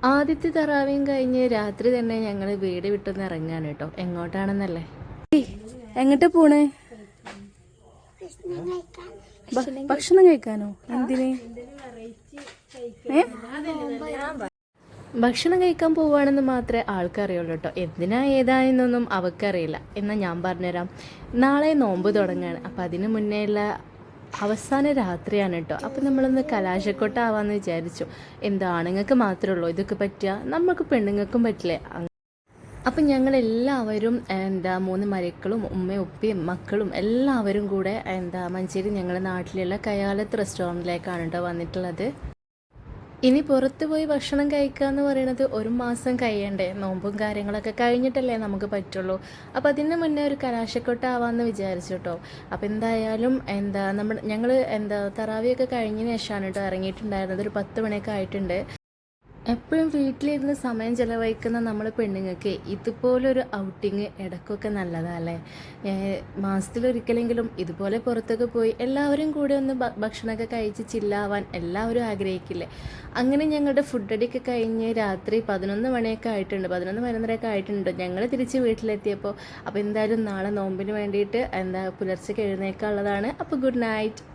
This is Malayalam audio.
ആദ്യത്തെ തറാവിയും കഴിഞ്ഞ് രാത്രി തന്നെ ഞങ്ങൾ വീട് വിട്ടൊന്ന് ഇറങ്ങാണ് കേട്ടോ. എങ്ങോട്ടാണെന്നല്ലേ? എങ്ങോട്ടാ പോണേ? ഭക്ഷണം കഴിക്കാനോ? എന്തിന്? ഭക്ഷണം കഴിക്കാൻ പോവുകയാണെന്ന് മാത്രമേ ആൾക്കറിയുള്ളൂ കേട്ടോ. എന്തിനാ ഏതായെന്നൊന്നും അവൾക്കറിയില്ല. എന്നാൽ ഞാൻ പറഞ്ഞുതരാം. നാളെ നോമ്പ് തുടങ്ങുകയാണ്. അപ്പം അതിന് മുന്നേ ഉള്ള അവസാന രാത്രിയാണ് കേട്ടോ. അപ്പം നമ്മളൊന്ന് കലാശക്കൊട്ടാവാന്ന് വിചാരിച്ചു. എന്താ ആണുങ്ങൾക്ക് മാത്രമേ ഉള്ളൂ ഇതൊക്കെ പറ്റുക? നമുക്ക് പെണ്ണുങ്ങൾക്കും പറ്റില്ലേ? അപ്പം ഞങ്ങളെല്ലാവരും മൂന്ന് മരക്കളും ഉമ്മയും ഉപ്പയും മക്കളും എല്ലാവരും കൂടെ മഞ്ചേരി ഞങ്ങളുടെ നാട്ടിലുള്ള കയാലത്ത് റെസ്റ്റോറൻറ്റിലേക്കാണ് കേട്ടോ വന്നിട്ടുള്ളത്. ഇനി പുറത്ത് പോയി ഭക്ഷണം കഴിക്കുക എന്ന് പറയുന്നത് ഒരു മാസം കഴിയണ്ടേ? നോമ്പും കാര്യങ്ങളൊക്കെ കഴിഞ്ഞിട്ടല്ലേ നമുക്ക് പറ്റുള്ളൂ. അപ്പോൾ അതിന് മുന്നേ ഒരു കലാശക്കൊട്ടാവാമെന്ന് വിചാരിച്ചു കേട്ടോ. അപ്പോൾ എന്തായാലും ഞങ്ങൾ തറാവിയൊക്കെ കഴിഞ്ഞതിന് ശേഷമാണ് കേട്ടോ ഇറങ്ങിയിട്ടുണ്ടായിരുന്നത്. ഒരു 10 മണിയൊക്കെ ആയിട്ടുണ്ട്. എപ്പോഴും വീട്ടിലിരുന്ന് സമയം ചിലവഴിക്കുന്ന നമ്മൾ പെണ്ണുങ്ങൾക്ക് ഇതുപോലൊരു ഔട്ടിങ് ഇടയ്ക്കൊക്കെ നല്ലതല്ലേ? മാസത്തിലൊരിക്കലെങ്കിലും ഇതുപോലെ പുറത്തൊക്കെ പോയി എല്ലാവരും കൂടെ ഒന്ന് ഭക്ഷണമൊക്കെ കഴിച്ച് ചില്ലാവാൻ എല്ലാവരും ആഗ്രഹിക്കില്ലേ? അങ്ങനെ ഞങ്ങളുടെ ഫുഡ് അടിയൊക്കെ കഴിഞ്ഞ് രാത്രി 11 മണിയൊക്കെ ആയിട്ടുണ്ട്. 11-11:30 ആയിട്ടുണ്ട് ഞങ്ങൾ തിരിച്ച് വീട്ടിലെത്തിയപ്പോൾ. അപ്പോൾ എന്തായാലും നാളെ നോമ്പിന് വേണ്ടിയിട്ട് പുലർച്ചയ്ക്ക് എഴുന്നേൽക്കാനുള്ളതാണ്. അപ്പോൾ ഗുഡ് നൈറ്റ്.